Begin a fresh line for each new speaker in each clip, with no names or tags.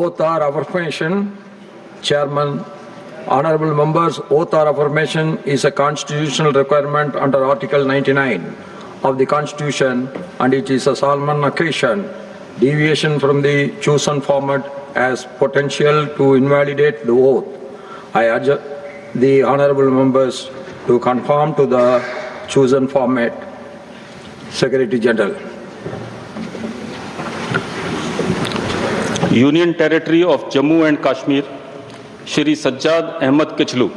Oath or affirmation. Chairman, honorable members, oath or affirmation is a constitutional requirement under Article 99 of the Constitution, and it is a solemn occasion. Deviation from the chosen format has potential to invalidate the oath. I urge the honorable members to conform to the chosen format. Secretary General.
Union Territory of Jammu and Kashmir, Shri Sajjad Ahmed Kichlu.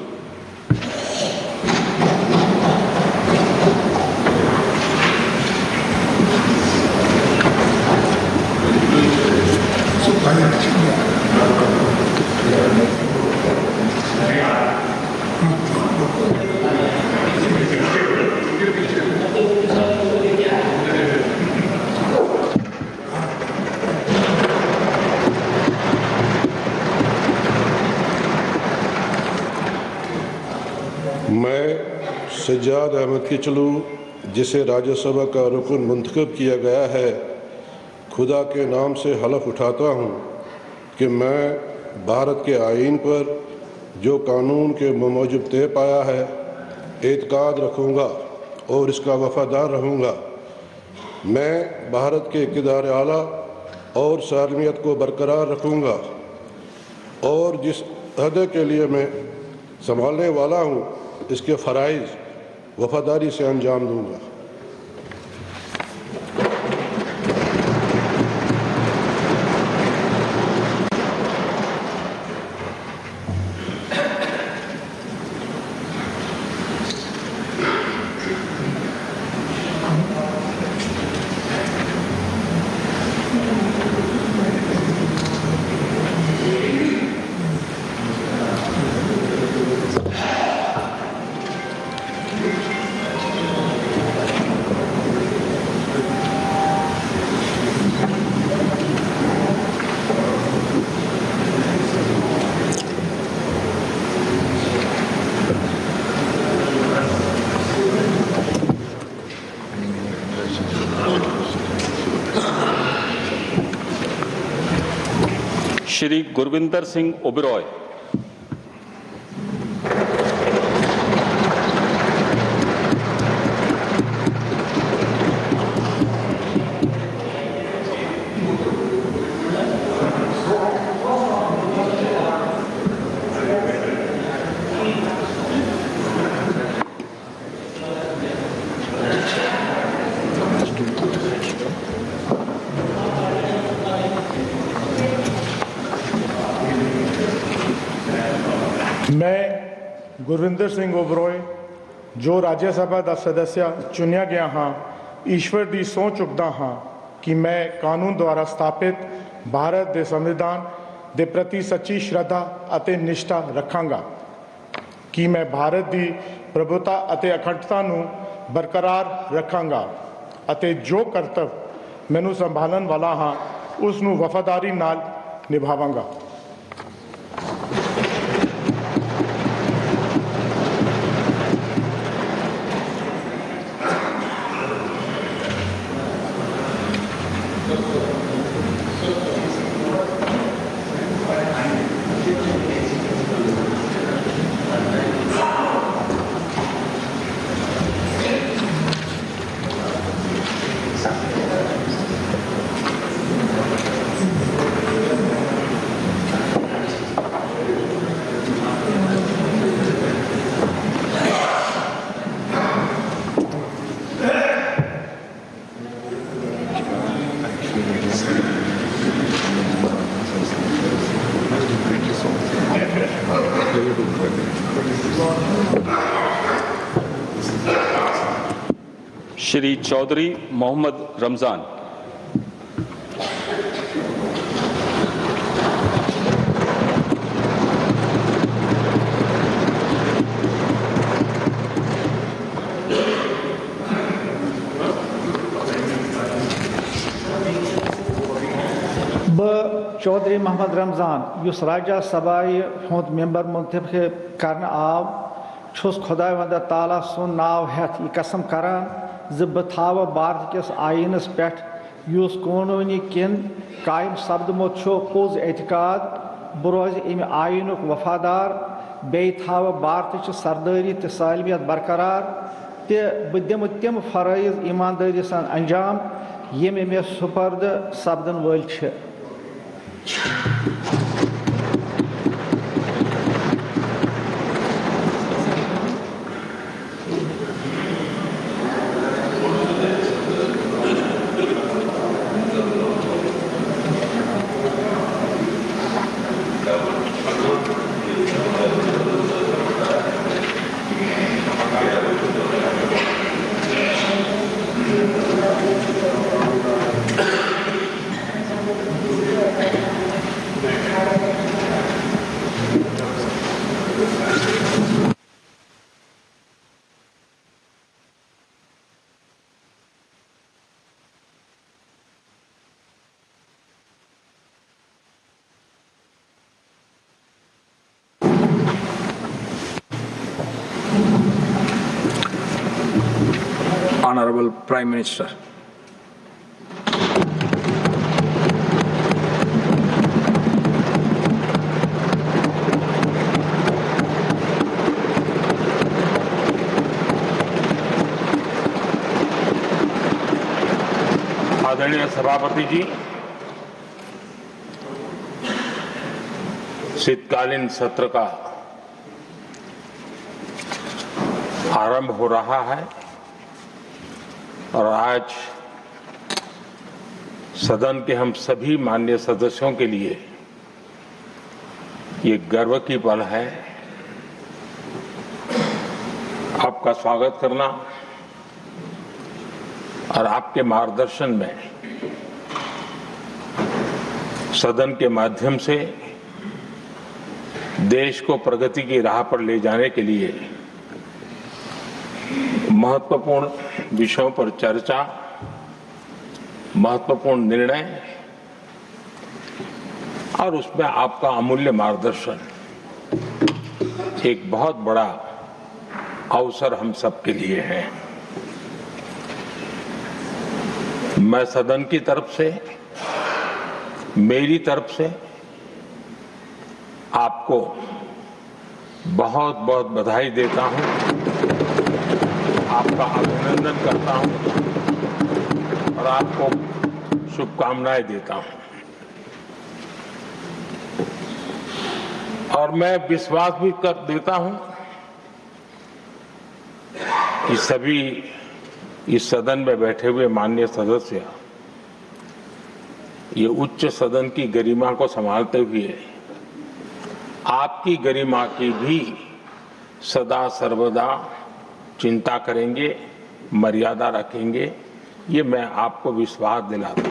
मैं सज्जाद अहमद किचलू, जिसे राज्यसभा का रुकन मुंतखब किया गया है, खुदा के नाम से हलफ उठाता हूँ कि मैं भारत के आईन पर जो कानून के मुजब तय पाया है एतकाद रखूँगा और इसका वफादार रहूँगा। मैं भारत के इक़्तिदार आला और सालमियत को बरकरार रखूँगा और जिस अहदे के लिए मैं संभालने वाला हूँ इसके फ़राइज़ वफादारी से अंजाम दूँगा।
श्री गुरविंदर सिंह ओबरॉय।
मैं गुरविंदर सिंह ओबरॉय, जो राज्यसभा का सदस्य चुनिया गया हाँ, ईश्वर की सौं चुकता हाँ कि मैं कानून द्वारा स्थापित भारत के संविधान के प्रति सच्ची श्रद्धा और निष्ठा रखांगा, कि मैं भारत की प्रभुता और अखंडता को बरकरार रखांगा और जो कर्तव्य मैनू संभालन वाला हाँ उसनू वफादारी नाल निभावांगा।
श्री चौधरी मोहम्मद रमज़ान।
चौधरी मोहम्मद रमज़ान युस राज्यसभा हुंद मेंबर मुंतखब करने आव छुस खुदा वंद ताला सुन नाव हेथ यह कसम करान ज बह थाव भारत किस आईनस पे युस कानूनी किन कायम सपदमुत पोज एतकाद बह रोज अमि आयनुक वफादार बे थाव भारत सरदारी तो सालमियत बरकरार तो बह दिम तम फरज़ ईमानदारी सान अंजाम यम मे सुपर्द सपदन वल छ।
Honorable Prime Minister.
आदरणीय सभापति जी, शीतकालीन सत्र का आरंभ हो रहा है और आज सदन के हम सभी माननीय सदस्यों के लिए ये गर्व की पल है आपका स्वागत करना और आपके मार्गदर्शन में सदन के माध्यम से देश को प्रगति की राह पर ले जाने के लिए महत्वपूर्ण विषयों पर चर्चा, महत्वपूर्ण निर्णय और उसमें आपका अमूल्य मार्गदर्शन एक बहुत बड़ा अवसर हम सबके लिए है। मैं सदन की तरफ से, मेरी तरफ से आपको बहुत बहुत बधाई देता हूं, आपका अभिनंदन करता हूं और आपको शुभकामनाएं देता हूं। और मैं विश्वास भी कर देता हूं कि सभी इस सदन में बैठे हुए माननीय सदस्य ये उच्च सदन की गरिमा को संभालते हुए आपकी गरिमा की भी सदा सर्वदा चिंता करेंगे, मर्यादा रखेंगे, ये मैं आपको विश्वास दिलाता हूं।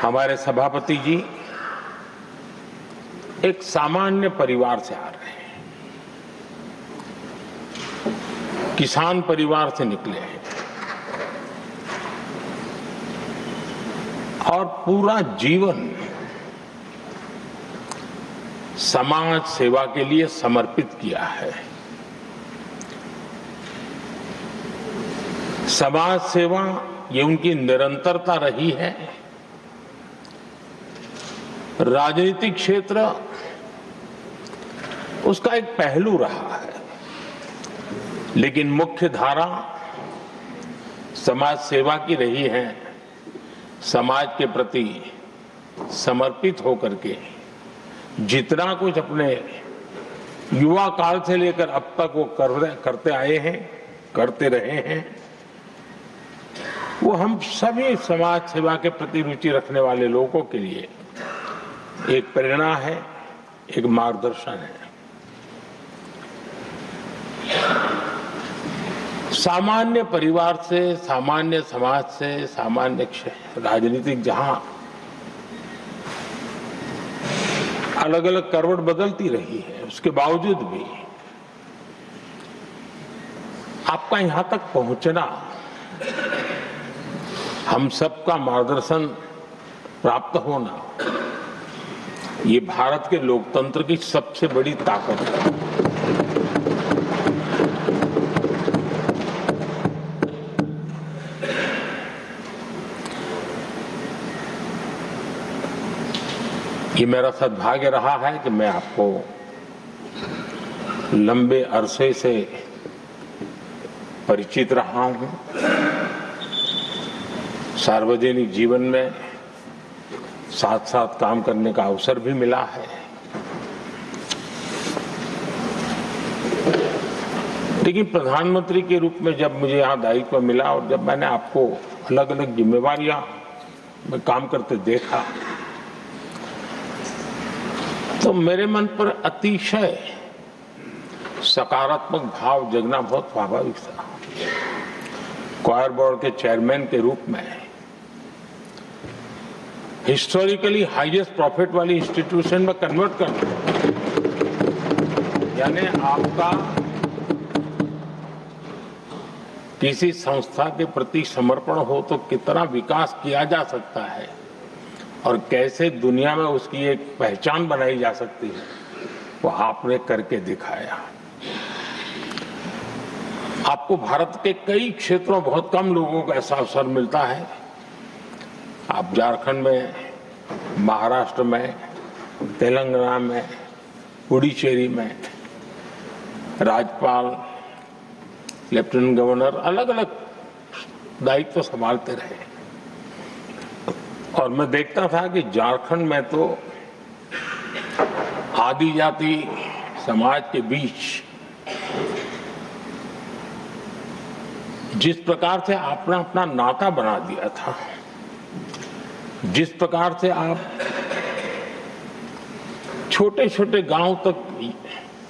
हमारे सभापति जी एक सामान्य परिवार से आ रहे हैं, किसान परिवार से निकले हैं और पूरा जीवन समाज सेवा के लिए समर्पित किया है। समाज सेवा ये उनकी निरंतरता रही है। राजनीतिक क्षेत्र उसका एक पहलू रहा है, लेकिन मुख्य धारा समाज सेवा की रही है। समाज के प्रति समर्पित होकर के जितना कुछ अपने युवा काल से लेकर अब तक वो करते आए हैं, करते रहे हैं, वो हम सभी समाज सेवा के प्रति रुचि रखने वाले लोगों के लिए एक प्रेरणा है, एक मार्गदर्शन है। सामान्य परिवार से, सामान्य समाज से, सामान्य राजनीतिक जहां अलग अलग करवट बदलती रही है, उसके बावजूद भी आपका यहां तक पहुंचना, हम सबका मार्गदर्शन प्राप्त होना, ये भारत के लोकतंत्र की सबसे बड़ी ताकत है। ये मेरा सद्भाग्य रहा है कि मैं आपको लंबे अरसे से परिचित रहा हूं। सार्वजनिक जीवन में साथ साथ काम करने का अवसर भी मिला है। लेकिन प्रधानमंत्री के रूप में जब मुझे यहाँ दायित्व मिला और जब मैंने आपको अलग अलग जिम्मेवारियां में काम करते देखा, तो मेरे मन पर अतिशय सकारात्मक भाव जगना बहुत स्वाभाविक था। क्वायर बोर्ड के चेयरमैन के रूप में हिस्टोरिकली हाईएस्ट प्रॉफिट वाली इंस्टीट्यूशन में कन्वर्ट करना, यानी आपका किसी संस्था के प्रति समर्पण हो तो कितना विकास किया जा सकता है और कैसे दुनिया में उसकी एक पहचान बनाई जा सकती है, वो आपने करके दिखाया। आपको भारत के कई क्षेत्रों बहुत कम लोगों को ऐसा अवसर मिलता है। आप झारखंड में, महाराष्ट्र में, तेलंगाना में, पुडुचेरी में राज्यपाल, लेफ्टिनेंट गवर्नर अलग अलग दायित्व संभालते रहे। और मैं देखता था कि झारखंड में तो आदिजाति समाज के बीच जिस प्रकार से आपने अपना नाता बना दिया था, जिस प्रकार से आप छोटे छोटे गांव तक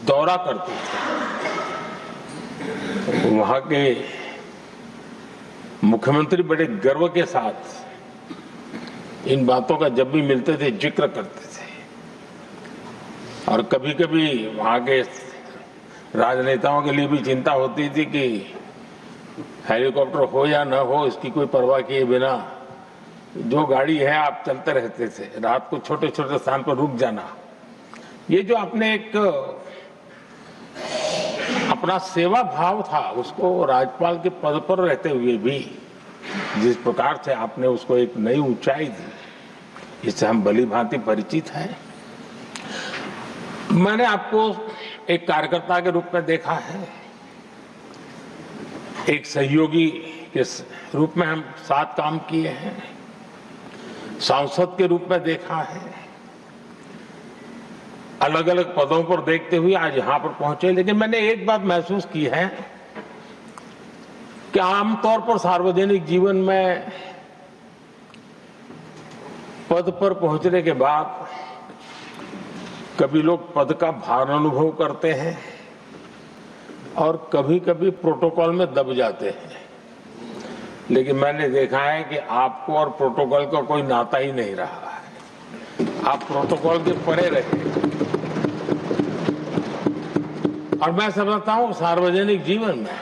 दौरा करते थे, वहां के मुख्यमंत्री बड़े गर्व के साथ इन बातों का जब भी मिलते थे जिक्र करते थे। और कभी कभी वहां के राजनेताओं के लिए भी चिंता होती थी कि हेलीकॉप्टर हो या न हो, इसकी कोई परवाह किए बिना जो गाड़ी है आप चलते रहते थे, रात को छोटे छोटे स्थान पर रुक जाना। ये जो आपने एक अपना सेवा भाव था, उसको राज्यपाल के पद पर रहते हुए भी जिस प्रकार से आपने उसको एक नई ऊंचाई दी, इससे हम भली भांति परिचित हैं। मैंने आपको एक कार्यकर्ता के रूप में देखा है, एक सहयोगी के रूप में हम साथ काम किए हैं, सांसद के रूप में देखा है, अलग अलग पदों पर देखते हुए आज यहां पर पहुंचे। लेकिन मैंने एक बात महसूस की है कि आमतौर पर सार्वजनिक जीवन में पद पर पहुंचने के बाद कभी लोग पद का भार अनुभव करते हैं और कभी कभी प्रोटोकॉल में दब जाते हैं। लेकिन मैंने देखा है कि आपको और प्रोटोकॉल का कोई नाता ही नहीं रहा है, आप प्रोटोकॉल के परे रहे। और मैं समझता हूं सार्वजनिक जीवन में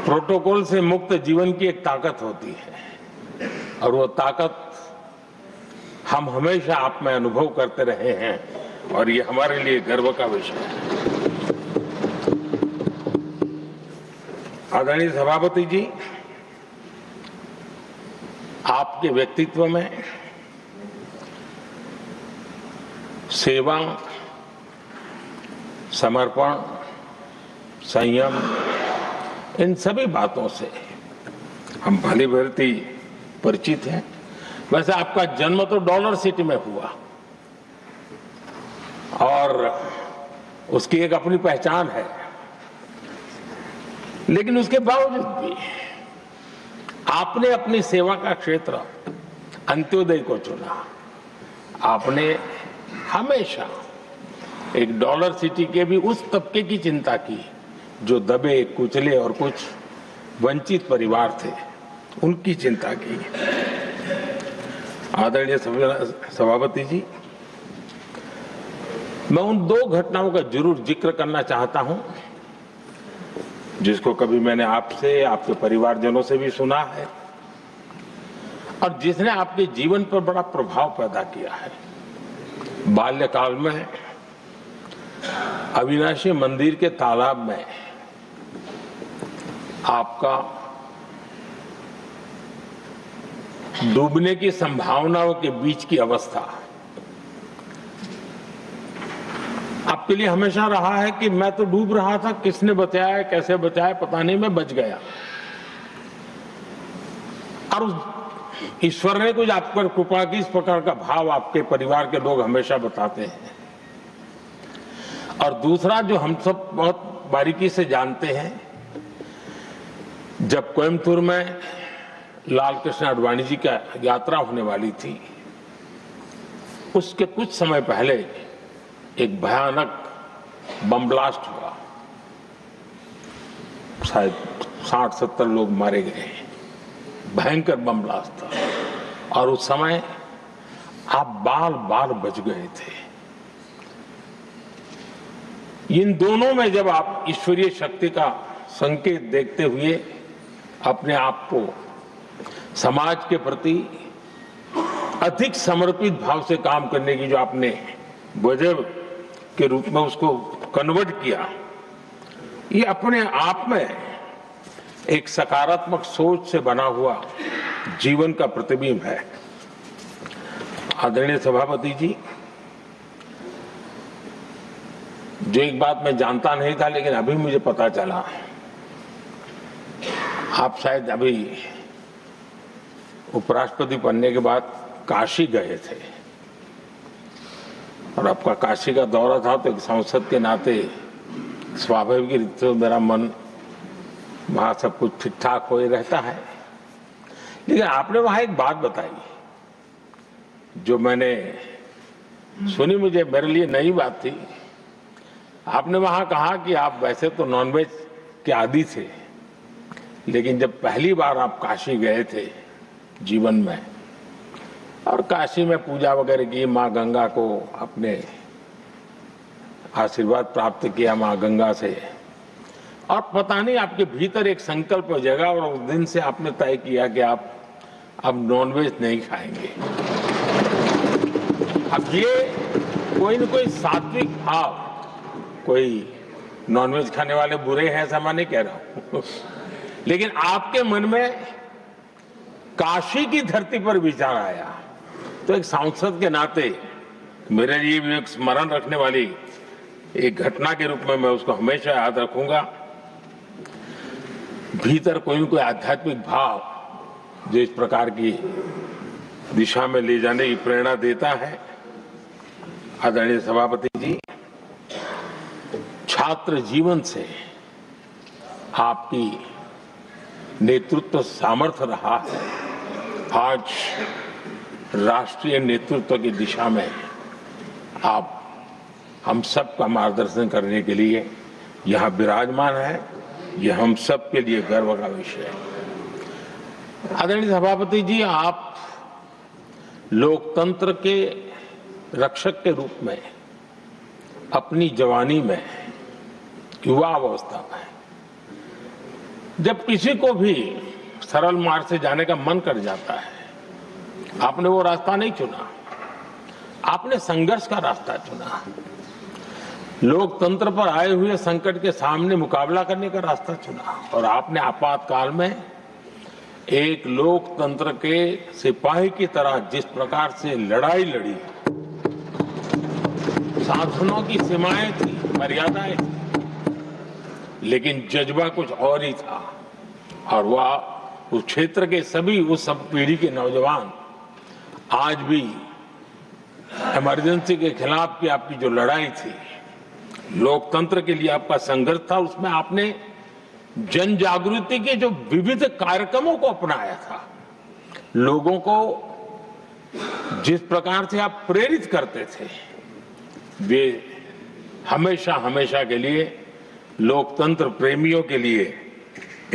प्रोटोकॉल से मुक्त जीवन की एक ताकत होती है और वो ताकत हम हमेशा आप में अनुभव करते रहे हैं और ये हमारे लिए गर्व का विषय है। आदरणीय सभापति जी, आपके व्यक्तित्व में सेवा, समर्पण, संयम, इन सभी बातों से हम भली भांति परिचित हैं। वैसे आपका जन्म तो डॉलर सिटी में हुआ और उसकी एक अपनी पहचान है, लेकिन उसके बावजूद भी आपने अपनी सेवा का क्षेत्र अंत्योदय को चुना। आपने हमेशा एक डॉलर सिटी के भी उस तबके की चिंता की जो दबे, कुचले और कुछ वंचित परिवार थे, उनकी चिंता की। आदरणीय सभापति जी, मैं उन दो घटनाओं का जरूर जिक्र करना चाहता हूं जिसको कभी मैंने आपसे, आपके परिवारजनों से भी सुना है और जिसने आपके जीवन पर बड़ा प्रभाव पैदा किया है। बाल्यकाल में अविनाशी मंदिर के तालाब में आपका डूबने की संभावनाओं के बीच की अवस्था आपके लिए हमेशा रहा है कि मैं तो डूब रहा था, किसने बचाया, कैसे बचाया पता नहीं, मैं बच गया। और ईश्वर ने कुछ आप पर कृपा की, इस प्रकार का भाव आपके परिवार के लोग हमेशा बताते हैं। और दूसरा जो हम सब बहुत बारीकी से जानते हैं, जब कोयम्बतूर में लाल कृष्ण आडवाणी जी का यात्रा होने वाली थी, उसके कुछ समय पहले एक भयानक बम ब्लास्ट हुआ, शायद 60-70 लोग मारे गए, भयंकर बम ब्लास्ट था। और उस समय आप बाल बाल बच गए थे। इन दोनों में जब आप ईश्वरीय शक्ति का संकेत देखते हुए अपने आप को समाज के प्रति अधिक समर्पित भाव से काम करने की जो आपने वजह के रूप में उसको कन्वर्ट किया, ये अपने आप में एक सकारात्मक सोच से बना हुआ जीवन का प्रतिबिंब है। आदरणीय सभापति जी, जो एक बात मैं जानता नहीं था लेकिन अभी मुझे पता चला, आप शायद अभी उपराष्ट्रपति बनने के बाद काशी गए थे और आपका काशी का दौरा था, तो एक सांसद के नाते स्वाभाविक रूप से मेरा मन वहां सब कुछ ठीक ठाक हो ही रहता है। लेकिन आपने वहां एक बात बताई जो मैंने सुनी, मुझे मेरे लिए नई बात थी। आपने वहां कहा कि आप वैसे तो नॉनवेज के आदी थे, लेकिन जब पहली बार आप काशी गए थे जीवन में और काशी में पूजा वगैरह की, माँ गंगा को अपने आशीर्वाद प्राप्त किया माँ गंगा से, और पता नहीं आपके भीतर एक संकल्प जगा और उस दिन से आपने तय किया कि आप अब नॉनवेज नहीं खाएंगे। अब ये कोई न कोई सात्विक भाव, कोई नॉनवेज खाने वाले बुरे हैं ऐसा मैं नहीं कह रहा हूं, लेकिन आपके मन में काशी की धरती पर विचार आया, तो एक सांसद के नाते मेरे लिए भी एक स्मरण रखने वाली एक घटना के रूप में मैं उसको हमेशा याद रखूंगा। भीतर कोई न कोई आध्यात्मिक भाव जो इस प्रकार की दिशा में ले जाने की प्रेरणा देता है। आदरणीय सभापति जी, छात्र जीवन से आपकी नेतृत्व सामर्थ्य रहा है। आज राष्ट्रीय नेतृत्व की दिशा में आप हम सब का मार्गदर्शन करने के लिए यहाँ विराजमान है, यह हम सब के लिए गर्व का विषय है। आदरणीय सभापति जी, आप लोकतंत्र के रक्षक के रूप में अपनी जवानी में, युवा अवस्था में, जब किसी को भी सरल मार्ग से जाने का मन कर जाता है, आपने वो रास्ता नहीं चुना, आपने संघर्ष का रास्ता चुना। लोकतंत्र पर आए हुए संकट के सामने मुकाबला करने का रास्ता चुना और आपने आपातकाल में एक लोकतंत्र के सिपाही की तरह जिस प्रकार से लड़ाई लड़ी, साधनों की सीमाएं थी, मर्यादाएं थी, लेकिन जज्बा कुछ और ही था। और वह उस क्षेत्र के सभी, उस सब पीढ़ी के नौजवान आज भी इमरजेंसी के खिलाफ की आपकी जो लड़ाई थी, लोकतंत्र के लिए आपका संघर्ष था, उसमें आपने जन जागृति के जो विविध कार्यक्रमों को अपनाया था, लोगों को जिस प्रकार से आप प्रेरित करते थे, वे हमेशा हमेशा के लिए लोकतंत्र प्रेमियों के लिए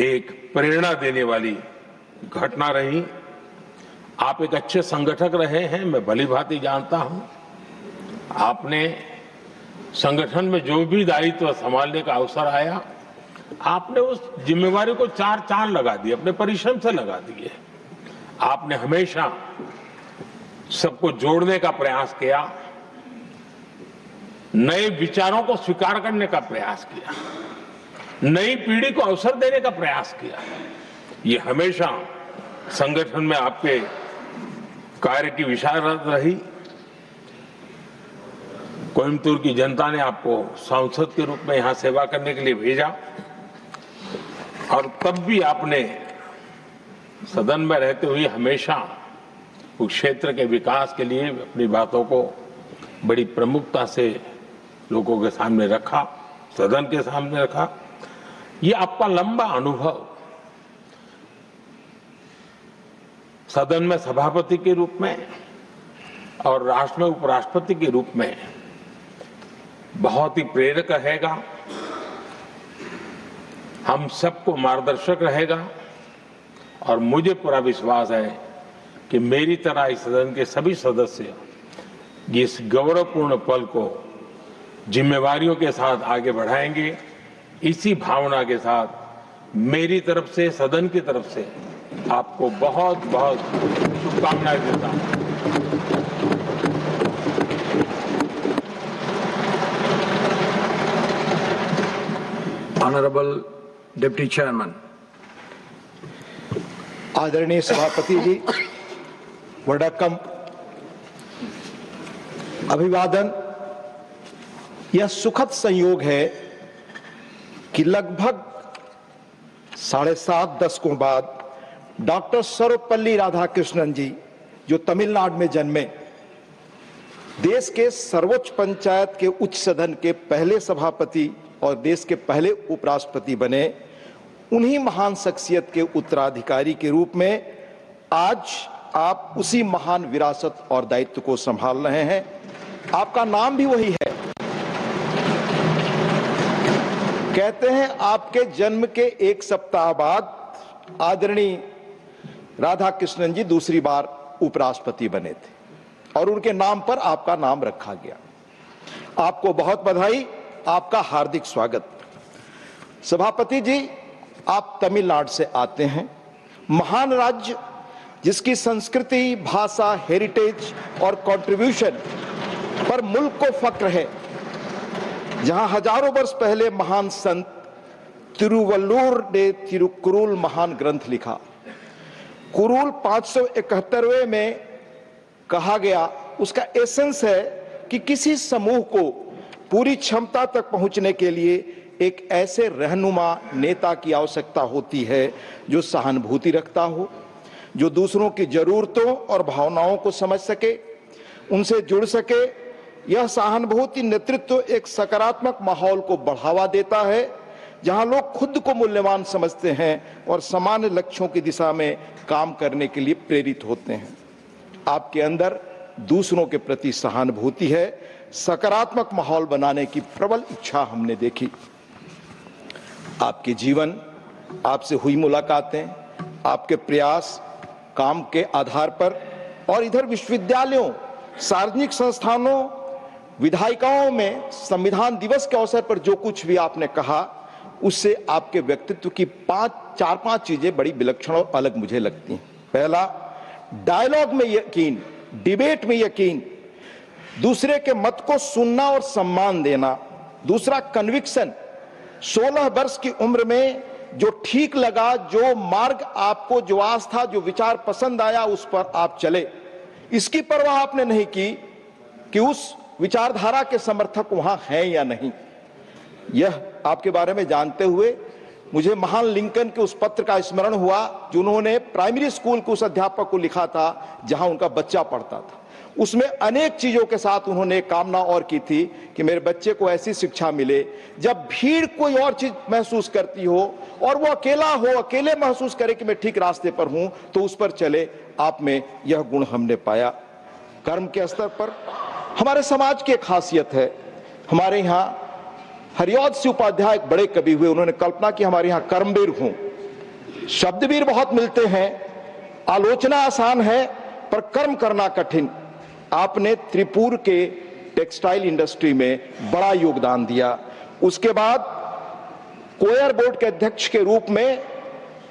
एक प्रेरणा देने वाली घटना रही। आप एक अच्छे संगठक रहे हैं, मैं भली भांति जानता हूं। आपने संगठन में जो भी दायित्व संभालने का अवसर आया, आपने उस जिम्मेवारी को चार चांद लगा दिए, अपने परिश्रम से लगा दिए। आपने हमेशा सबको जोड़ने का प्रयास किया। नए विचारों को स्वीकार करने का प्रयास किया, नई पीढ़ी को अवसर देने का प्रयास किया। ये हमेशा संगठन में आपके कार्य की विशारद रही। कोयम्बतूर की जनता ने आपको सांसद के रूप में यहां सेवा करने के लिए भेजा और तब भी आपने सदन में रहते हुए हमेशा उस क्षेत्र के विकास के लिए अपनी बातों को बड़ी प्रमुखता से लोगों के सामने रखा, सदन के सामने रखा। ये आपका लंबा अनुभव सदन में सभापति के रूप में और राष्ट्र में उपराष्ट्रपति के रूप में बहुत ही प्रेरक रहेगा, हम सबको मार्गदर्शक रहेगा और मुझे पूरा विश्वास है कि मेरी तरह इस सदन के सभी सदस्य इस गौरवपूर्ण पल को जिम्मेवारियों के साथ आगे बढ़ाएंगे। इसी भावना के साथ मेरी तरफ से, सदन की तरफ से आपको बहुत बहुत शुभकामनाएं देता हूं।
Honorable Deputy Chairman.
आदरणीय सभापति जी, वडक्कम, अभिवादन। यह सुखद संयोग है कि लगभग 7.5 दशकों बाद डॉक्टर सर्वपल्ली राधाकृष्णन जी, जो तमिलनाडु में जन्मे, देश के सर्वोच्च पंचायत के उच्च सदन के पहले सभापति और देश के पहले उपराष्ट्रपति बने, उन्हीं महान शख्सियत के उत्तराधिकारी के रूप में आज आप उसी महान विरासत और दायित्व को संभाल रहे हैं। आपका नाम भी वही है। कहते हैं आपके जन्म के 1 सप्ताह बाद आदरणीय राधाकृष्णन जी दूसरी बार उपराष्ट्रपति बने थे और उनके नाम पर आपका नाम रखा गया। आपको बहुत बधाई, आपका हार्दिक स्वागत। सभापति जी, आप तमिलनाडु से आते हैं, महान राज्य जिसकी संस्कृति, भाषा, हेरिटेज और कंट्रीब्यूशन पर मुल्क को फक्र है, जहां हजारों वर्ष पहले महान संत तिरुवल्लुवर ने तिरुकुरुल महान ग्रंथ लिखा। कुरुल 571वें में कहा गया, उसका एसेंस है कि किसी समूह को पूरी क्षमता तक पहुंचने के लिए एक ऐसे रहनुमा नेता की आवश्यकता होती है जो सहानुभूति रखता हो, जो दूसरों की जरूरतों और भावनाओं को समझ सके, उनसे जुड़ सके। यह सहानुभूति नेतृत्व एक सकारात्मक माहौल को बढ़ावा देता है, जहां लोग खुद को मूल्यवान समझते हैं और सामान्य लक्ष्यों की दिशा में काम करने के लिए प्रेरित होते हैं। आपके अंदर दूसरों के प्रति सहानुभूति है, सकारात्मक माहौल बनाने की प्रबल इच्छा हमने देखी। आपके जीवन, आपसे हुई मुलाकातें, आपके प्रयास काम के आधार पर और इधर विश्वविद्यालयों, सार्वजनिक संस्थानों, विधायिकाओं में संविधान दिवस के अवसर पर जो कुछ भी आपने कहा, उससे आपके व्यक्तित्व की 4-5 चीजें बड़ी विलक्षण और अलग मुझे लगती हैं। पहला, डायलॉग में यकीन, डिबेट में यकीन, दूसरे के मत को सुनना और सम्मान देना। दूसरा, कन्विक्शन, 16 वर्ष की उम्र में जो ठीक लगा, जो मार्ग आपको, जो आस्था, जो विचार पसंद आया, उस पर आप चले। इसकी परवाह आपने नहीं की कि उस विचारधारा के समर्थक वहां हैं या नहीं। यह आपके बारे में जानते हुए मुझे महान लिंकन के उस पत्र का स्मरण हुआ जो उन्होंने प्राइमरी स्कूल के उस अध्यापक को लिखा था जहां उनका बच्चा पढ़ता था। उसमें अनेक चीजों के साथ उन्होंने एक कामना और की थी कि मेरे बच्चे को ऐसी शिक्षा मिले, जब भीड़ कोई और चीज महसूस करती हो और वो अकेला हो, अकेले महसूस करे कि मैं ठीक रास्ते पर हूं, तो उस पर चले। आप में यह गुण हमने पाया। कर्म के स्तर पर हमारे समाज की एक खासियत है। हमारे यहाँ हरिऔध सिंह उपाध्याय एक बड़े कवि हुए, उन्होंने कल्पना की हमारे यहाँ कर्मवीर हों। शब्दवीर बहुत मिलते हैं, आलोचना आसान है पर कर्म करना कठिन। आपने त्रिपुर के टेक्सटाइल इंडस्ट्री में बड़ा योगदान दिया। उसके बाद कोयर बोर्ड के अध्यक्ष के रूप में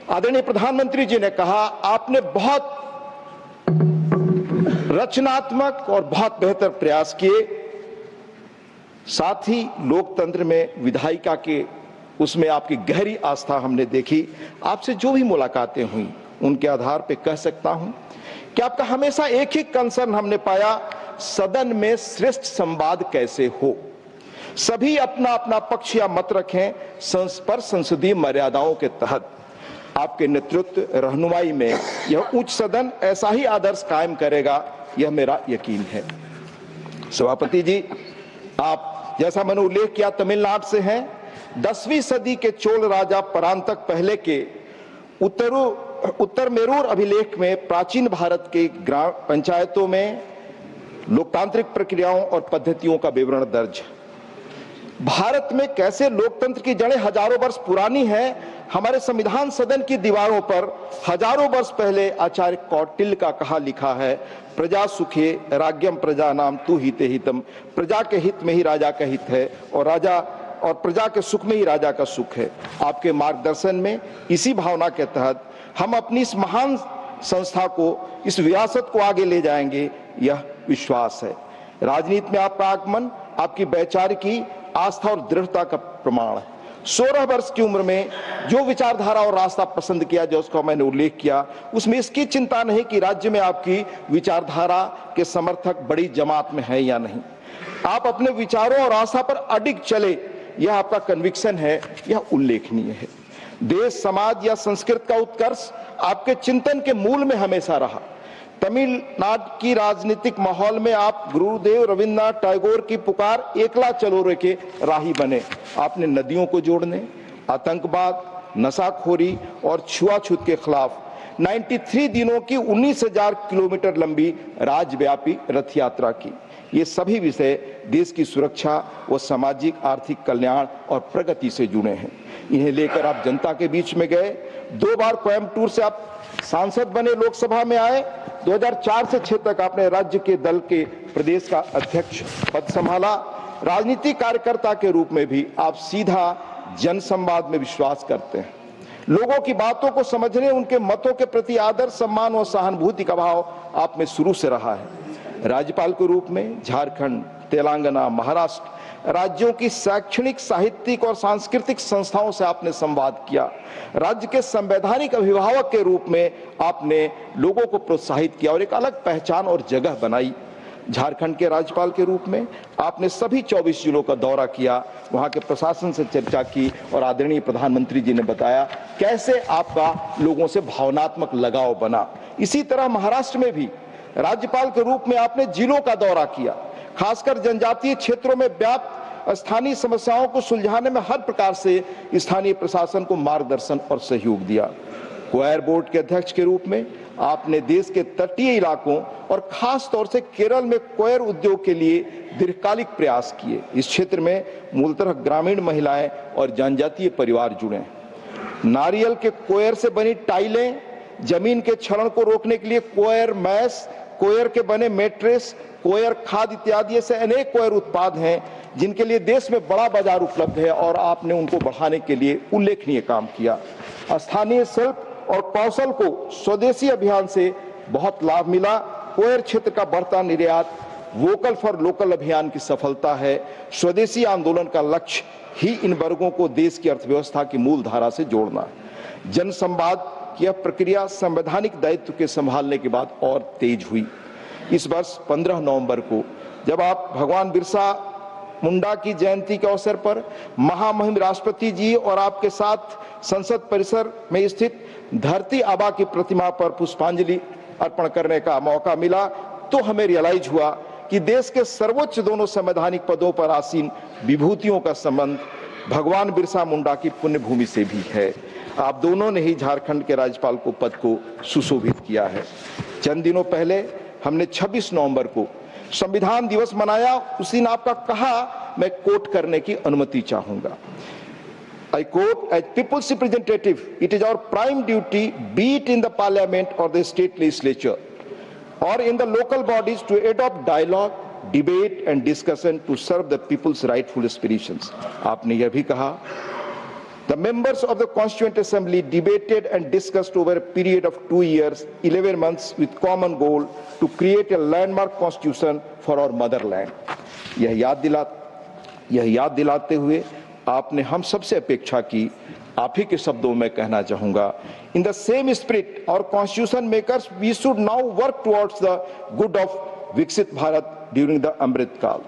आदरणीय प्रधानमंत्री जी ने कहा, आपने बहुत रचनात्मक और बहुत बेहतर प्रयास किए। साथ ही लोकतंत्र में विधायिका के उसमें आपकी गहरी आस्था हमने देखी। आपसे जो भी मुलाकातें हुई उनके आधार पे कह सकता हूं कि आपका हमेशा एक ही कंसर्न हमने पाया, सदन में श्रेष्ठ संवाद कैसे हो, सभी अपना अपना पक्ष या मत रखें पर संसदीय मर्यादाओं के तहत। आपके नेतृत्व रहनुमाई में यह उच्च सदन ऐसा ही आदर्श कायम करेगा, यह मेरा यकीन है। सभापति जी, आप जैसा मैंने उल्लेख किया तमिलनाडु से हैं। 10वीं सदी के चोल राजा परांतक पहले के उत्तर मेरूर अभिलेख में प्राचीन भारत के ग्राम पंचायतों में लोकतांत्रिक प्रक्रियाओं और पद्धतियों का विवरण दर्ज है। भारत में कैसे लोकतंत्र की जड़ें हजारों वर्ष पुरानी हैं, हमारे संविधान सदन की दीवारों पर हजारों वर्ष पहले आचार्य कौटिल्य का कहा लिखा है, प्रजा सुखे राज्ञम प्रजा नाम तू हिते हितम। प्रजा के हित में ही राजा का हित है और राजा और प्रजा के सुख में ही राजा का सुख है। आपके मार्गदर्शन में इसी भावना के तहत हम अपनी इस महान संस्था को, इस विरासत को आगे ले जाएंगे, यह विश्वास है। राजनीति में आपका आगमन आपकी वैचारिकी आस्था और दृढ़ता का प्रमाण है। 16 वर्ष की उम्र में जो विचारधारा और रास्ता पसंद किया, जो उसका मैंने उल्लेख किया, उसमें इसकी चिंता नहीं कि राज्य में आपकी विचारधारा के समर्थक बड़ी जमात में है या नहीं। आप अपने विचारों और आस्था पर अडिग चले, यह आपका कन्विक्शन है, यह उल्लेखनीय है। देश, समाज या संस्कृत का उत्कर्ष आपके चिंतन के मूल में हमेशा रहा। तमिलनाडु की राजनीतिक माहौल में आप गुरुदेव रविन्द्रनाथ टैगोर की पुकार एकला चलो रे के राही बने। आपने नदियों को जोड़ने, आतंकवाद, नशाखोरी और छुआछूत के खिलाफ 93 दिनों की 19,000 किलोमीटर लंबी राज्यव्यापी रथ यात्रा की। ये सभी विषय देश की सुरक्षा व सामाजिक आर्थिक कल्याण और प्रगति से जुड़े हैं। इन्हें लेकर आप जनता के बीच में गए। 2 बार कोयम्बटूर से आप सांसद बने, लोकसभा में आए। 2004 से 6 तक आपने राज्य के दल के प्रदेश का अध्यक्ष पद संभाला। राजनीतिक कार्यकर्ता के रूप में भी आप सीधा जनसंवाद में विश्वास करते हैं। लोगों की बातों को समझने, उनके मतों के प्रति आदर, सम्मान और सहानुभूति का भाव आप में शुरू से रहा है। राज्यपाल के रूप में झारखंड, तेलंगाना, महाराष्ट्र राज्यों की शैक्षणिक, साहित्यिक और सांस्कृतिक संस्थाओं से आपने संवाद किया। राज्य के संवैधानिक अभिभावक के रूप में आपने लोगों को प्रोत्साहित किया और एक अलग पहचान और जगह बनाई। झारखंड के राज्यपाल के रूप में आपने सभी 24 जिलों का दौरा किया, वहां के प्रशासन से चर्चा की और आदरणीय प्रधानमंत्री जी ने बताया कैसे आपका लोगों से भावनात्मक लगाव बना। इसी तरह महाराष्ट्र में भी राज्यपाल के रूप में आपने जिलों का दौरा किया, खासकर जनजातीय क्षेत्रों में व्याप्त स्थानीय समस्याओं को सुलझाने में हर प्रकार से स्थानीय प्रशासन को मार्गदर्शन और सहयोग दिया। कोयर बोर्ड के अध्यक्ष के रूप में आपने देश के तटीय इलाकों और खास तौर से केरल में कोयर उद्योग के लिए दीर्घकालिक प्रयास किए। इस क्षेत्र में मूलतः ग्रामीण महिलाएं और जनजातीय परिवार जुड़े। नारियल के कोयर से बनी टाइलें, जमीन के क्षरण को रोकने के लिए कोयर मैस, कोयर के बने मैट्रेस, कोयर खाद इत्यादि ऐसे अनेक कोयर उत्पाद हैं जिनके लिए देश में बड़ा बाजार उपलब्ध है और आपने उनको बढ़ाने के लिए उल्लेखनीय काम किया। स्थानीय शिल्प और कौशल को स्वदेशी अभियान से बहुत लाभ मिला। कोयर क्षेत्र का बढ़ता निर्यात वोकल फॉर लोकल अभियान की सफलता है। स्वदेशी आंदोलन का लक्ष्य ही इन वर्गों को देश की अर्थव्यवस्था की मूल धारा से जोड़ना। जनसंवाद की यह प्रक्रिया संवैधानिक दायित्व के संभालने के बाद और तेज हुई। इस वर्ष 15 नवंबर को जब आप भगवान बिरसा मुंडा की जयंती के अवसर पर महामहिम राष्ट्रपति जी और आपके साथ संसद परिसर में स्थित धरती आबा की प्रतिमा पर पुष्पांजलि अर्पण करने का मौका मिला, तो हमें रियलाइज हुआ कि देश के सर्वोच्च दोनों संवैधानिक पदों पर आसीन विभूतियों का संबंध भगवान बिरसा मुंडा की पुण्यभूमि से भी है। आप दोनों ने ही झारखंड के राज्यपाल को पद को सुशोभित किया है। चंद दिनों पहले हमने 26 नवंबर को संविधान दिवस मनाया। उस दिन आपका कहा मैं कोट करने की अनुमति चाहूंगा। I quote, as people's representative, it is our prime duty, be it in the parliament or the state legislature or in the local bodies, to adopt dialogue, debate and discussion to serve the people's rightful aspirations. आपने यह भी कहा, the members of the Constituent Assembly debated and discussed over a period of 2 years, 11 months with common goal to create a landmark constitution for our motherland. यह याद यह याद दिलाते हुए आपने हम सबसे अपेक्षा की, आप ही के शब्दों में कहना चाहूंगा, इन द सेम स्पिरिट और constitution makers we should now work towards the good of Viksit Bharat during the अमृत काल।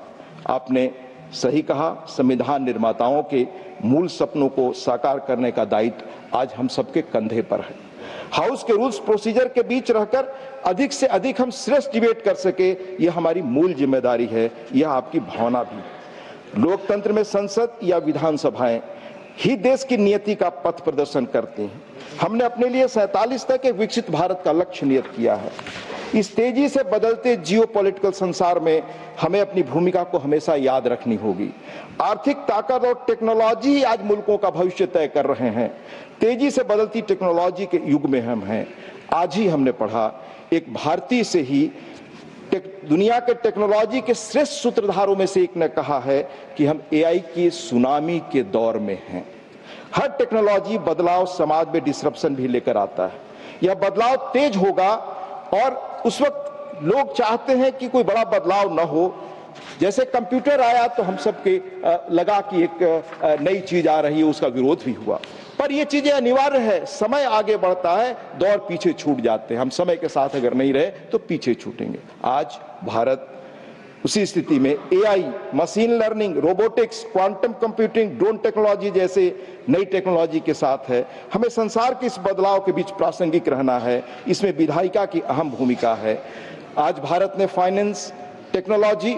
आपने सही कहा, संविधान निर्माताओं के मूल सपनों को साकार करने का दायित्व आज हम सबके कंधे पर है। हाउस के रूल्स प्रोसीजर के बीच रहकर अधिक से अधिक हम श्रेष्ठ डिबेट कर सके, यह हमारी मूल जिम्मेदारी है, यह आपकी भावना भी। लोकतंत्र में संसद या विधानसभाएं ही देश की नियति का पथ प्रदर्शन करती हैं। हमने अपने लिए 47 तक एक विकसित भारत का लक्ष्य नियत किया है। इस तेजी से बदलते जियोपॉलिटिकल संसार में हमें अपनी भूमिका को हमेशा याद रखनी होगी। आर्थिक ताकत और टेक्नोलॉजी ही आज मुल्कों का भविष्य तय कर रहे हैं। तेजी से बदलती टेक्नोलॉजी के युग में हम हैं। आज ही हमने पढ़ा, एक भारतीय से ही दुनिया के टेक्नोलॉजी के श्रेष्ठ सूत्रधारों में से एक ने कहा है कि हम एआई की सुनामी के दौर में हैं। हर टेक्नोलॉजी बदलाव समाज में डिसरप्शन भी लेकर आता है। यह बदलाव तेज होगा और उस वक्त लोग चाहते हैं कि कोई बड़ा बदलाव न हो। जैसे कंप्यूटर आया तो हम सबके लगा कि एक नई चीज आ रही है, उसका विरोध भी हुआ, पर ये चीजें अनिवार्य है। समय आगे बढ़ता है, दौर पीछे छूट जाते हैं। हम समय के साथ अगर नहीं रहे तो पीछे छूटेंगे। आज भारत उसी स्थिति में AI, machine learning, robotics, quantum computing, drone technology जैसे नई टेक्नोलॉजी के साथ है। हमें संसार के इस बदलाव के बीच प्रासंगिक रहना है। इसमें विधायिका की अहम भूमिका है। आज भारत ने फाइनेंस, टेक्नोलॉजी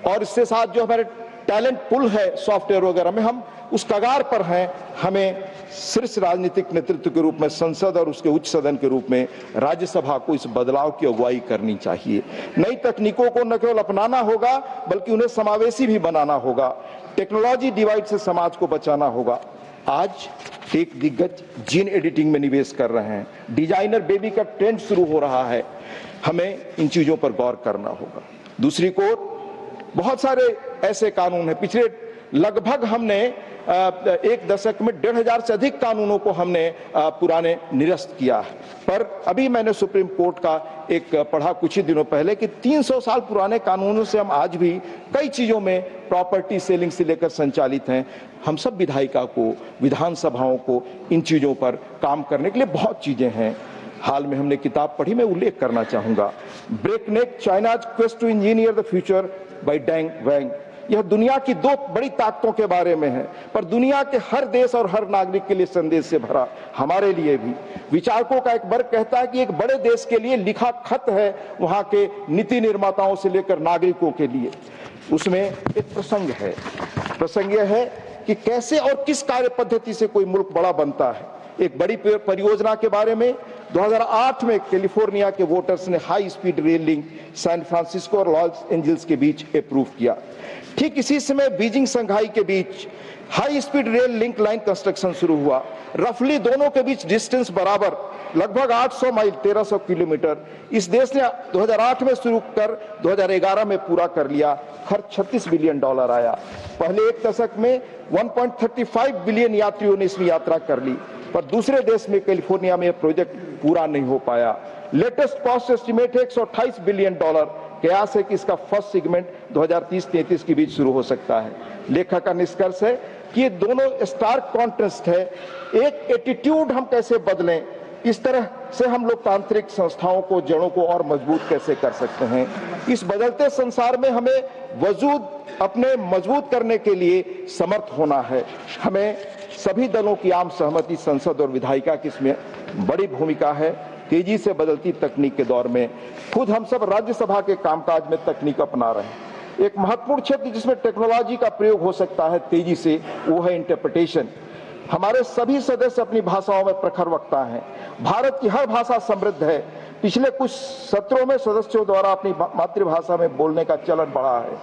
और इसके साथ जो हमारे टैलेंट पुल है सॉफ्टवेयर वगैरह में, हम उस कगार पर हैं। हमें शीर्ष राजनीतिक नेतृत्व के रूप में संसद और उसके उच्च सदन के रूप में राज्यसभा को इस बदलाव की अगुवाई करनी चाहिए। नई तकनीकों को न केवल अपनाना होगा बल्कि उन्हें समावेशी भी बनाना होगा। टेक्नोलॉजी डिवाइड से समाज को बचाना होगा। आज टेक दिग्गज जीन एडिटिंग में निवेश कर रहे हैं। डिजाइनर बेबी का ट्रेंड शुरू हो रहा है। हमें इन चीजों पर गौर करना होगा। दूसरी ओर बहुत सारे ऐसे कानून हैं। पिछले लगभग हमने एक दशक में 1,500 से अधिक कानूनों को हमने पुराने निरस्त किया है। पर अभी मैंने सुप्रीम कोर्ट का एक पढ़ा कुछ ही दिनों पहले कि 300 साल पुराने कानूनों से हम आज भी कई चीजों में प्रॉपर्टी सेलिंग से लेकर संचालित हैं। हम सब विधायिका को, विधानसभाओं को इन चीजों पर काम करने के लिए बहुत चीजें हैं। हाल में हमने किताब पढ़ी, मैं उल्लेख करना चाहूंगा, breakneck China's quest to engineer the future by Deng Wang. यह दुनिया की दो बड़ी ताकतों के बारे में है, पर दुनिया के हर देश और हर नागरिक के लिए संदेश से भरा। हमारे लिए भी विचारकों का एक वर्ग कहता है कि एक बड़े देश के लिए लिखा खत है वहां के नीति निर्माताओं से लेकर नागरिकों के लिए। उसमें एक प्रसंग है। प्रसंग यह है कि कैसे और किस कार्य पद्धति से कोई मुल्क बड़ा बनता है। एक बड़ी परियोजना के बारे में 2008 में कैलिफोर्निया के वोटर्स ने high speed rail link San Francisco और लॉस एंजल्स के बीच अप्रूव किया। ठीक इसी समय बीजिंग संघाई के बीच high speed rail link line construction शुरू हुआ। रफली दोनों के बीच डिस्टेंस बराबर, लगभग 800 माइल, 1300 किलोमीटर। इस देश ने 2008 में शुरू कर 2011 में पूरा कर लिया। खर्च $36 बिलियन आया। पहले एक दशक में 1.35 बिलियन यात्रियों ने इसमें यात्रा कर ली, पर दूसरे देश में कैलिफोर्निया में प्रोजेक्ट पूरा नहीं हो पाया। लेटेस्ट कॉस्ट एस्टिमेट है $128 बिलियन। कयास है कि इसका फर्स्ट सेगमेंट 2030-33 के बीच शुरू हो सकता है। लेखक का निष्कर्ष है कि ये दोनों स्टार्क कॉन्ट्रास्ट है। एक एटीट्यूड हम कैसे बदलें, इस तरह से हम लोकतांत्रिक संस्थाओं को, जड़ों को और मजबूत कैसे कर सकते हैं। इस बदलते संसार में हमें वजूद अपने मजबूत करने के लिए समर्थ होना है। हमें सभी दलों की आम सहमति, संसद और विधायिका की इसमें बड़ी भूमिका है। तेजी से बदलती तकनीक के दौर में खुद हम सब राज्यसभा के कामकाज में तकनीक अपना रहे हैं। एक महत्वपूर्ण क्षेत्र जिसमें टेक्नोलॉजी का प्रयोग हो सकता है तेजी से, वो है इंटरप्रिटेशन। हमारे सभी सदस्य अपनी भाषाओं में प्रखर वक्ता हैं। भारत की हर भाषा समृद्ध है। पिछले कुछ सत्रों में सदस्यों द्वारा अपनी मातृभाषा में बोलने का चलन बढ़ा है।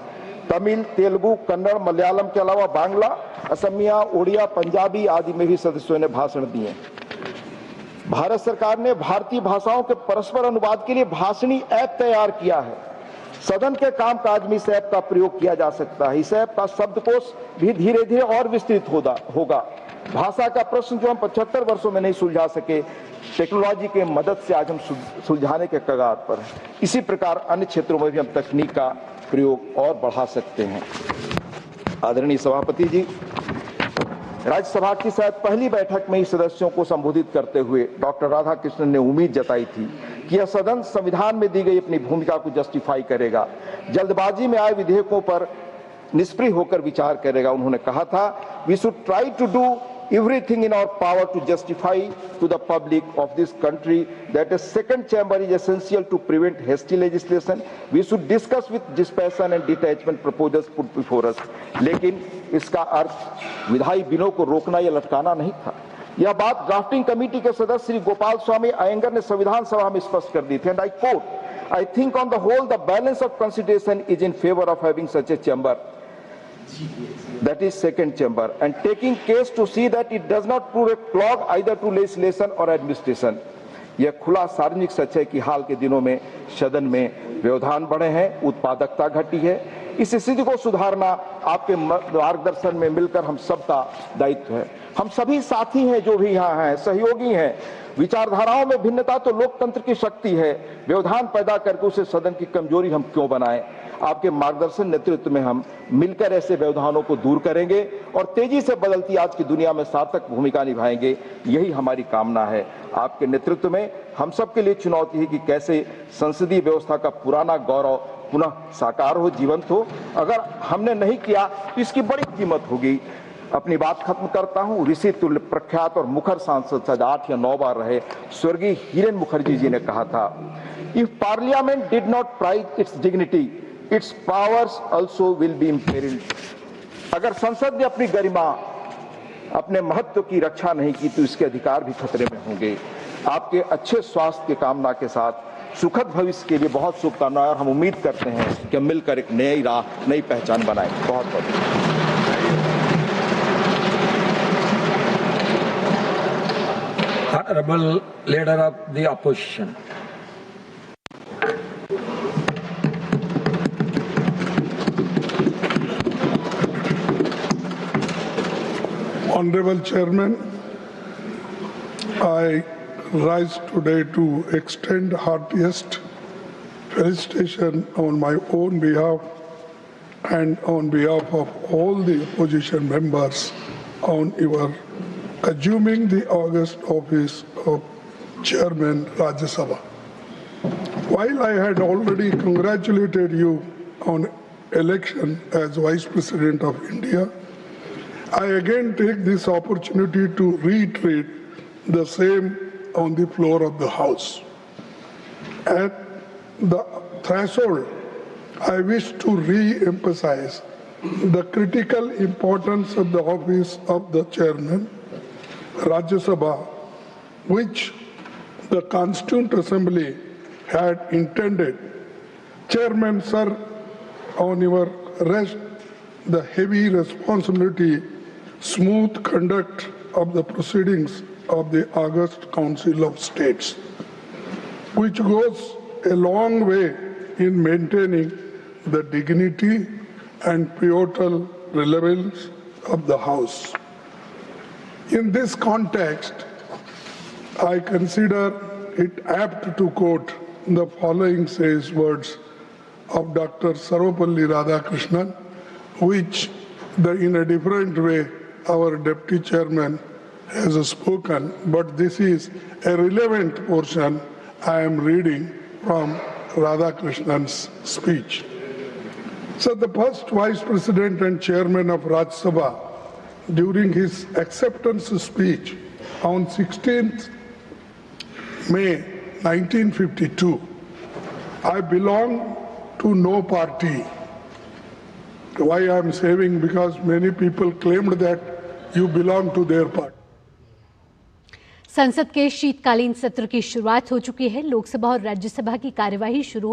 तमिल, तेलुगु, कन्नड़, मलयालम के अलावा बांग्ला, असमिया, उड़िया, पंजाबी आदि में भी सदस्यों ने भाषण दिए। भारत सरकार ने भारतीय भाषाओं के परस्पर अनुवाद के लिए भाषणी ऐप तैयार किया है। सदन के कामकाज में इस ऐप का प्रयोग किया जा सकता है। इस ऐप का शब्दकोश भी धीरे धीरे और विस्तृत होगा। भाषा का प्रश्न जो हम 75 वर्षों में नहीं सुलझा सके, टेक्नोलॉजी के मदद से आज हम सुलझाने के कगार पर हैं। इसी प्रकार अन्य क्षेत्रों में भी हम तकनीक का प्रयोग और बढ़ा सकते हैं। आदरणीय सभापति जी, राज्यसभा की शायद पहली बैठक में ही सदस्यों को संबोधित करते हुए डॉक्टर राधाकृष्णन ने उम्मीद जताई थी कि यह सदन संविधान में दी गई अपनी भूमिका को जस्टिफाई करेगा, जल्दबाजी में आए विधेयकों पर निष्क्रिय होकर विचार करेगा। उन्होंने कहा था, we should try to do everything in our power to justify to the public of this country that a second chamber is essential to prevent hasty legislation. We should discuss with dispassion and detachment proposals put before us. लेकिन इसका अर्थ विधायी बिलों को रोकना या लटकाना नहीं था। यह बात ड्राफ्टिंग कमेटी के सदस्य श्री गोपाल स्वामी अयंगर ने संविधान सभा में स्पष्ट कर दी थी, and I quote, I think on the whole the balance of consideration is in favor of having such a chamber, that is second chamber, and taking case to see that it does not prove a clog either to legislation or administration. यह खुला सार्वजनिक सच है कि हाल के दिनों में सदन में व्यवधान बढ़े हैं, उत्पादकता घटी है। इस स्थिति को सुधारना आपके मार्गदर्शन में मिलकर हम सबका दायित्व है। हम सभी साथी हैं जो भी यहाँ हैं, सहयोगी हैं। विचारधाराओं में भिन्नता तो लोकतंत्र की शक्ति है, व्यवधान पैदा करके उसे सदन की कमजोरी हम क्यों बनाएं। आपके मार्गदर्शन नेतृत्व में हम मिलकर ऐसे व्यवधानों को दूर करेंगे और तेजी से बदलती आज की दुनिया में सार्थक भूमिका निभाएंगे, यही हमारी कामना है। आपके नेतृत्व में हम सब के लिए चुनौती है कि कैसे संसदीय व्यवस्था का पुराना गौरव पुनः साकार हो, जीवंत हो। अगर हमने नहीं किया तो इसकी बड़ी कीमत होगी। अपनी बात खत्म करता हूं। ऋषि तुल्य प्रख्यात और मुखर सांसद शायद 8 या 9 बार रहे स्वर्गीय हिरेन मुखर्जी जी ने कहा था, if parliament did not prize its dignity, its powers also will be imperilled. अगर संसद ने अपनी गरिमा, अपने महत्व की रक्षा नहीं की तो इसके अधिकार भी खतरे में होंगे। आपके अच्छे स्वास्थ्य की कामना के साथ सुखद भविष्य के लिए बहुत शुभकामनाएं, और हम उम्मीद करते हैं कि हम मिलकर एक नई राह, नई पहचान बनाएं। बहुत बहुत
Honorable Leader of the Opposition.
Honorable Chairman, I rise today to extend heartiest felicitation on my own behalf and on behalf of all the opposition members on your assuming the august office of Chairman Rajya Sabha. While I had already congratulated you on election as Vice President of India, I again take this opportunity to reiterate the same on the floor of the House. At the threshold, I wish to re-emphasize the critical importance of the office of the Chairman, Rajya Sabha, which the Constituent Assembly had intended. Chairman, sir, on your rest the heavy responsibility, smooth conduct of the proceedings of the August Council of States, which goes a long way in maintaining the dignity and pivotal relevance of the House. In this context, I consider it apt to quote the following sage words of Dr. Sarvepalli Radhakrishnan, which in a different way our Deputy Chairman has spoken, but this is a relevant portion I am reading from Radhakrishnan's speech. So the first Vice President and Chairman of Rajya Sabha, during his acceptance speech on 16th May 1952, I belong to no party. Why I am saying, because many people claimed that you belong to their party.
संसद के शीतकालीन सत्र की शुरुआत हो चुकी है। लोकसभा और राज्यसभा की कार्यवाही शुरू